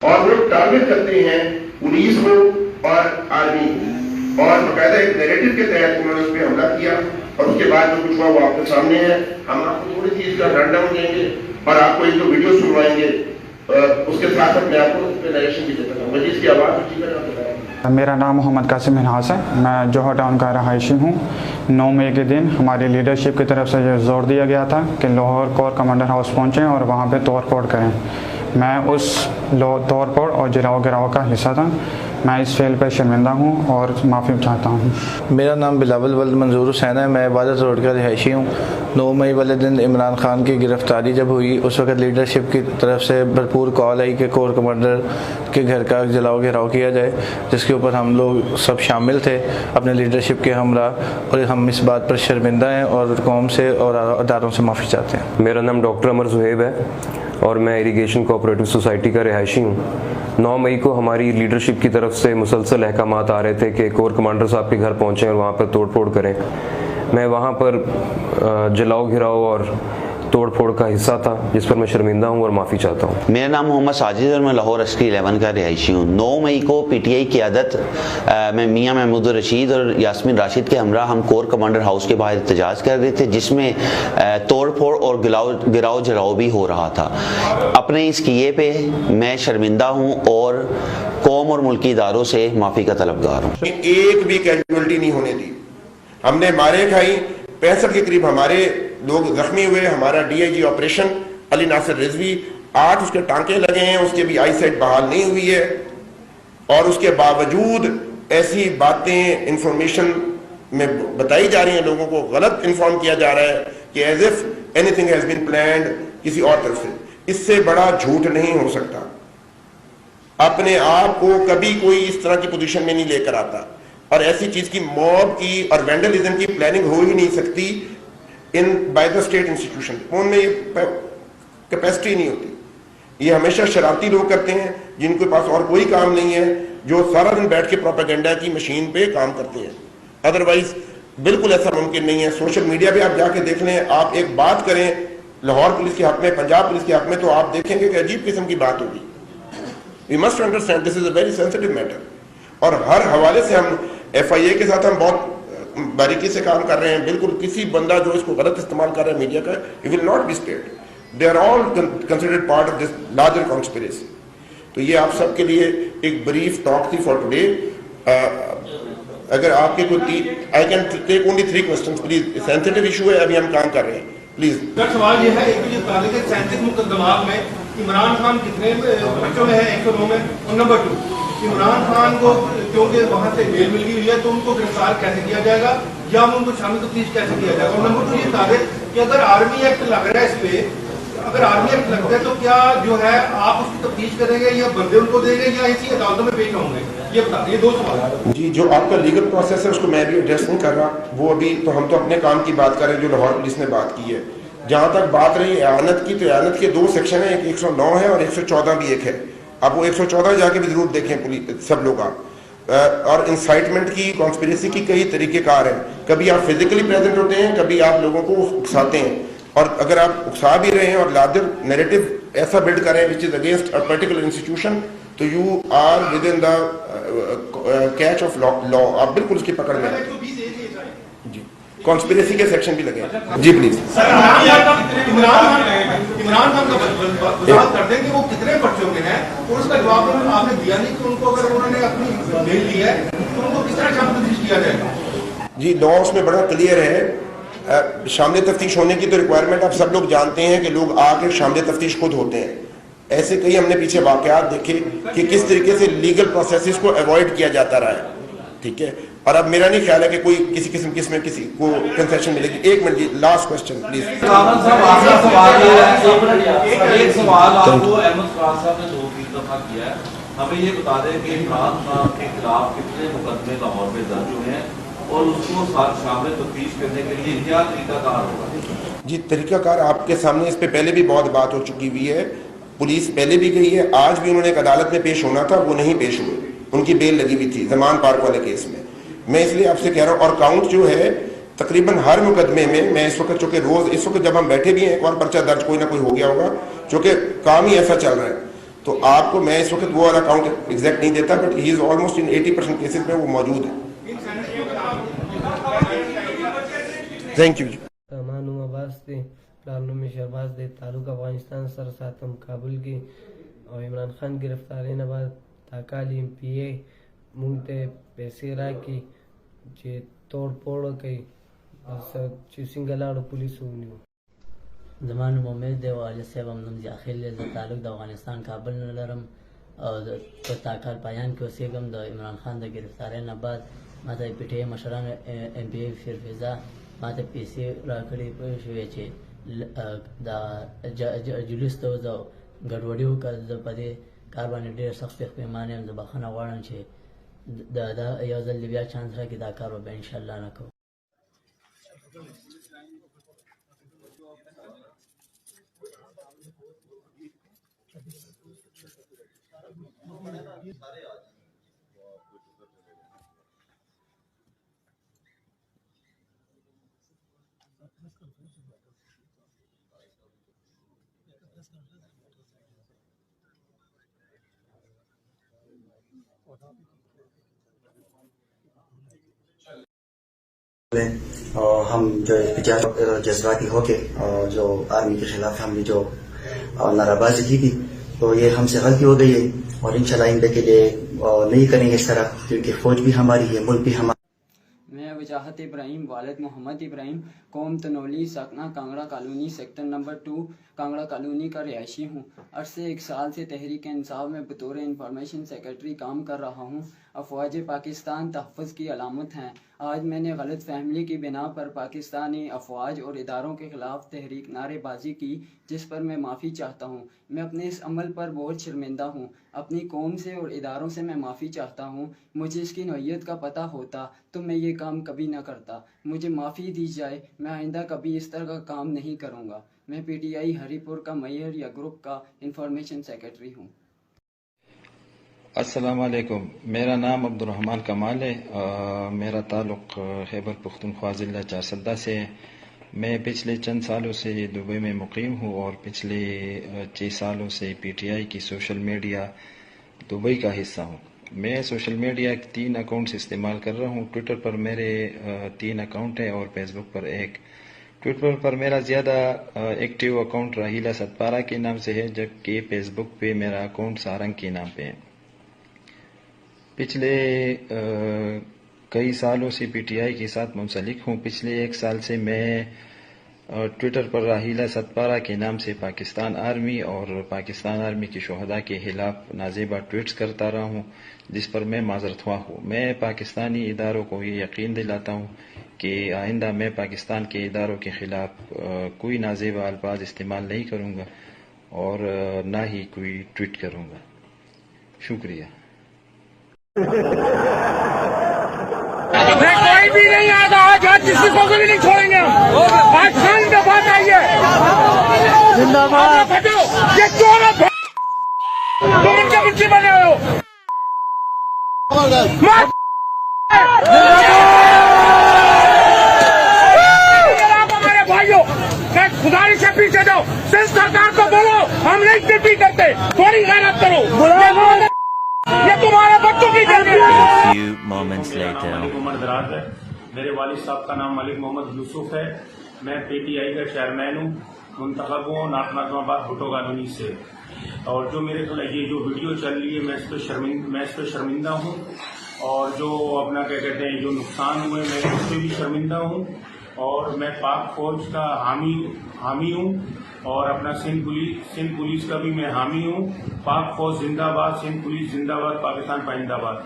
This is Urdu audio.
اور وہ ٹارگٹ کرتے ہیں پولیس کو اور آرمی کو، اور باقاعدہ ایک نیریٹو کے تحت انہوں نے اس پہ حملہ کیا، اور اس کے بعد جو کچھ ہوا وہ آپ کے سامنے ہے. ہم آپ کو تھوڑی سی اس کا رن ڈاؤن دیں گے اور آپ کو ایک جو ویڈیو سنوائیں گے، اس کے ساتھ میں آپ کو اس پہ نریشن بھی دیتا ہوں. مجھے اس کی آواز اچھی طرح بتائیں. میرا نام محمد قاسم منہاس ہے، میں جوہر ٹاؤن کا رہائشی ہوں. 9 مئی کے دن ہماری لیڈرشپ کی طرف سے یہ زور دیا گیا تھا کہ لاہور کور کمانڈر ہاؤس پہنچیں اور وہاں پہ توڑ پھوڑ کریں. میں اس توڑ پھوڑ اور جلاؤ گراؤ کا حصہ تھا. میں اس فعل پہ شرمندہ ہوں اور معافی چاہتا ہوں. میرا نام بلاول ولد منظور حسین ہے، میں عبادت روڈ کا رہائشی ہوں. 9 مئی والے دن عمران خان کی گرفتاری جب ہوئی، اس وقت لیڈرشپ کی طرف سے بھرپور کال آئی کہ کور کمانڈر کے گھر کا جلاؤ گھراؤ کیا جائے، جس کے اوپر ہم لوگ سب شامل تھے اپنے لیڈرشپ کے ہمراہ، اور ہم اس بات پر شرمندہ ہیں اور قوم سے اور اداروں سے معافی چاہتے ہیں. میرا نام ڈاکٹر عمر زہیب ہے اور میں اریگیشن کوآپریٹو سوسائٹی کا رہائشی ہوں. 9 مئی کو ہماری لیڈرشپ کی طرف سے مسلسل احکامات آ رہے تھے کہ کور کمانڈر صاحب کے گھر پہنچیں اور وہاں پر توڑ پھوڑ کریں. میں وہاں پر جلاؤ گھراؤ اور توڑ پھوڑ کا حصہ تھا، جس پر میں شرمندہ ہوں اور معافی چاہتا ہوں. میرا نام محمد ساجد اور میں لاہور عسکری 11 کا رہائشی ہوں. 9 مئی کو پی ٹی آئی قیادت میں میاں محمود الرشید اور یاسمین راشد کے ہمراہ ہم کور کمانڈر ہاؤس کے باہر احتجاج کر رہے تھے، جس میں توڑ پھوڑ اور گراؤ جلاؤ بھی ہو رہا تھا. اپنے اس کیے پہ میں شرمندہ ہوں اور قوم اور ملکی اداروں سے معافی کا طلبگار ہوں. ایک بھی کیجویلٹی نہیں ہونے دی. ہم نے مارے کھائی، 65 کے قریب ہمارے لوگ زخمی ہوئے. ہمارا ڈی آئی جی آپریشن علی ناصر رضوی 8 اس کے ٹانکے لگے ہیں، اس کے بھی آئی سائٹ بحال نہیں ہوئی ہے، اور اس کے باوجود ایسی باتیں انفارمیشن میں بتائی جا رہی ہیں، لوگوں کو غلط انفارم کیا جا رہا ہے کہ as if any thing has been planned کسی اور طرف سے. اس سے بڑا جھوٹ نہیں ہو سکتا. اپنے آپ کو کبھی کوئی اس طرح کی پوزیشن میں نہیں لے کر آتا، اور ایسی چیز کی موب کی اور وینڈلزم کی پلاننگ ہو ہی نہیں سکتی بائی دا اسٹیٹ انسٹیٹیوشن. ان میں یہ کیپیسٹی نہیں ہوتی. یہ ہمیشہ شرارتی لوگ کرتے ہیں جن کے پاس اور کوئی کام نہیں ہے، جو سارا دن بیٹھ کے پروپیگنڈا کی مشین پہ کام کرتے ہیں. ادروائز بالکل ایسا ممکن نہیں ہے. سوشل میڈیا پہ آپ جا کے دیکھ لیں، آپ ایک بات کریں لاہور پولیس کے حق میں، پنجاب پولیس کے حق میں، تو آپ دیکھیں گے کہ عجیب قسم کی بات ہوگی. We must understand this is a very sensitive matter. اور ہر حوالے سے ہم ایف آئی اے کے ساتھ ہم بہت باریکی سے کام کر رہے ہیں. بالکل کسی بندہ جو اس کو غلط استعمال کر رہا ہے میڈیا کا، he will not be spared. They are all considered part of this larger conspiracy. تو یہ آپ سب کے لیے ایک بریف ٹاک تھی فار ٹوڈے. اگر آپ کے کوئی I can take only 3 questions please. Sensitive issue ہے، ابھی ہم کام کر رہے ہیں پلیز. سوال یہ ہے کہ تعلق ہے 37 مقدمات میں عمران خان کتنے بچوں میں ہے؟ 109 میں. اور نمبر 2، عمران خان کو کیونکہ وہاں سے بیل مل گئی ہے تو ان کو گرفتار کیسے کیا جائے گا، یا ان کو شامل تفتیش کیسے کیا جائے گا. اور نمبر 2 یہ ثابت کہ اگر آرمی ایکٹ لگ رہا ہے اس پہ، اگر آرمی ایکٹ لگتا ہے تو کیا جو ہے آپ اس کی تفتیش کریں گے یا بندے ان کو دیں گے یا اسی عدالتوں میں پیش ہوں گے؟ یہ بتا دیں. یہ 2 سوال ہیں. جی، جو آپ کا لیگل پروسیس ہے اس کو میں بھی ایڈریس نہیں کر رہا، وہ ابھی تو ہم تو اپنے کام کی بات کر رہے ہیں جو لاہور پولیس نے بات کی ہے. جہاں تک بات رہی اعانت کی، تو اعانت کے 2 سیکشن ہیں، ایک 109 ہے اور 114 بھی ایک ہے. آپ وہ 114 جا کے بھی ضرور دیکھیں سب لوگ آپ. اور انسائٹمنٹ کی، کانسپیریسی کی کئی طریقہ کار ہیں. کبھی آپ فزیکلی پریزنٹ ہوتے ہیں، کبھی آپ لوگوں کو اکساتے ہیں. اور اگر آپ اکسا بھی رہے ہیں اور لارجر نیریٹو ایسا بلڈ کریں which is against a particular institution, so you are within the catch of law. آپ بالکل اس کی پکڑ میں ہیں. جی، کانسپیریسی کے سیکشن بھی لگے. جی پلیز. عمران خان کا وضاحت کر دیں کہ وہ کتنے بچوں کے ہیں، اور اس کا جواب آپ نے دیا نہیں کہ ان کو اگر انہوں نے اپنی بیل لی ہے تو ان کو کس طرح شامل تفتیش کیا جائے گا. جی، لا اس میں بڑا کلیئر ہے. شامل تفتیش ہونے کی تو ریکوائرمنٹ آپ سب لوگ جانتے ہیں کہ لوگ آ کے شامل تفتیش خود ہوتے ہیں. ایسے کئی ہم نے پیچھے واقعات دیکھے کہ کس طریقے سے لیگل پروسیسز کو ایوائڈ کیا جاتا رہا ہے. ٹھیک ہے، اور اب میرا نہیں خیال ہے کہ کوئی کسی قسم کی اس میں کسی کو کنسیشن ملے گی. 1 منٹ جی، لاسٹ کوسچن پلیز. ایک سوال آپ کو احمد فراز صاحب نے 2-3 دفعہ کیا ہے. ہمیں یہ بتا دیں کہ عمران خان کے خلاف کتنے مقدمے لاہور میں درج ہوئے ہیں اور اس کو شامل تفتیش کرنے کے لیے کیا طریقہ کار ہوگا؟ جی، طریقہ کار آپ کے سامنے اس پہ پہلے بھی بہت بات ہو چکی ہوئی ہے. پولیس پہلے بھی گئی ہے، آج بھی انہوں نے ایک عدالت میں پیش ہونا تھا، وہ نہیں پیش ہوئے. ان کی بیل لگی ہوئی تھی زمان پارک والے کیس میں. میں اس لیے آپ سے کہہ رہا ہوں، اور کاؤنٹ جو ہے تقریباً ہر مقدمے میں اس وقت، چونکہ روز اس وقت جب ہم بیٹھے بھی ہیں ایک اور پرچہ درج کوئی نہ کوئی ہو گیا ہوگا، چونکہ کام ہی ایسا چل رہا ہے. تو آپ کو میں اس وقت وہ والا اکاؤنٹ ایگزیکٹ نہیں دیتا, but he is almost in 80% cases میں وہ موجود ہے. Thank you. مانو عباس دے پلانوں میں شہباز دے تعلق افغانستان سر ساتم کابل کی اور عمران خان گرفتاری نے بعد تاکالی MPA مونگتے پیسے را کی چی توڑ پوڑ کئی چی سنگلاڑ پولیس ہونی زمان محمد دے والد صاحب امنم جاخل لے تعلق دا افغانستان کابل نلرم اور تاکال پایان کی وسیقم دا عمران خان دا گرفتاری نے بعد ماتا PTI مشران MPA فرفیزا ماته پیسې راکړې په شوې چې دا جلوس ته د ګډوډي وکړه. زه په دې کار باندې ډېر سخت پښیمانه یم. زه بخښنه غواړم چې دا یو ځل بیا چانس راکړي دا کار به انشاءالله نه کوو. اور ہم جو جذباتی ہو کے جو آرمی کے خلاف ہم نے جو نعرہ بازی کی تھی تو یہ ہم سے غلطی ہو گئی ہے اور انشاءاللہ آئندہ کے لیے نہیں کریں گے اس طرح, کیونکہ فوج بھی ہماری ہے, ملک بھی ہمارا. میں وجاہت ابراہیم والد محمد ابراہیم قوم تنولی ساکنہ Kangra colony sector number 2 Kangra colony کا رہائشی ہوں. عرصے 1 سال سے تحریک انصاف میں بطور انفارمیشن سیکرٹری کام کر رہا ہوں. افواج پاکستان تحفظ کی علامت ہیں. آج میں نے غلط فہمی کی بنا پر پاکستانی افواج اور اداروں کے خلاف تحریک نعرے بازی کی, جس پر میں معافی چاہتا ہوں. میں اپنے اس عمل پر بہت شرمندہ ہوں. اپنی قوم سے اور اداروں سے میں معافی چاہتا ہوں. مجھے اس کی نوعیت کا پتہ ہوتا تو میں یہ کام کبھی نہ کرتا. مجھے معافی دی جائے, میں آئندہ کبھی اس طرح کا کام نہیں کروں گا. میں PTI ہری پور کا میئر یا گروپ کا انفارمیشن سیکرٹری ہوں. السلام علیکم. میرا نام عبد الرحمن کمال ہے. میرا تعلق خیبر پختونخوا ضلع چارسدہ سے ہے. میں پچھلے چند سالوں سے دبئی میں مقیم ہوں اور پچھلے 6 سالوں سے PTI کی سوشل میڈیا دبئی کا حصہ ہوں. میں سوشل میڈیا کے 3 اکاؤنٹس استعمال کر رہا ہوں. ٹویٹر پر میرے 3 اکاؤنٹ ہیں اور فیس بک پر 1. ٹویٹر پر میرا زیادہ ایکٹیو اکاؤنٹ راہیلہ ستپارہ کے نام سے ہے, جبکہ فیس بک پہ میرا اکاؤنٹ سارنگ کے نام پہ ہے. پچھلے کئی سالوں سے PTI کے ساتھ منسلک ہوں. پچھلے 1 سال سے میں ٹویٹر پر راہیلہ ستپارہ کے نام سے پاکستان آرمی اور پاکستان آرمی کے شہداء کے خلاف نازیبہ ٹویٹس کرتا رہا ہوں, جس پر میں معذرت خواہ ہوں. میں پاکستانی اداروں کو یہ یقین دلاتا ہوں کہ آئندہ میں پاکستان کے اداروں کے خلاف کوئی نازیبہ الفاظ استعمال نہیں کروں گا اور نہ ہی کوئی ٹویٹ کروں گا. شکریہ. میں کوئی بھی نہیں آتا آج کسی کو بھی نہیں چھوڑیں گے. آج خان پہ بات آئی ہے. زندہ باد. یہ چور ہے, تم ان کے منشی بنے ہو. ہمارے بھائیوں میں خدائی سے پیچھے جاؤ. صرف سرکار کو بولو ہم نہیں ڈیوٹی کرتے, تھوڑی غیرت کرو. یہ تمہارے بچوں کی دراز ہے. میرے والد صاحب کا نام ملک محمد یوسف ہے. میں PTI کا چیئرمین ہوں, منتخب ہوں ناٹ نظم آباد بھٹو کالونی سے. اور جو میرے یہ جو ویڈیو چل رہی ہے میں اس پہ شرمندہ ہوں, اور جو اپنا کیا کہتے ہیں جو نقصان ہوئے میں اس پہ بھی شرمندہ ہوں. اور میں پاک فوج کا حامی ہوں اور اپنا سندھ پولیس کا بھی میں حامی ہوں. پاک فوج زندہ باد, سندھ پولیس زندہ باد, پاکستان پائندہ باد.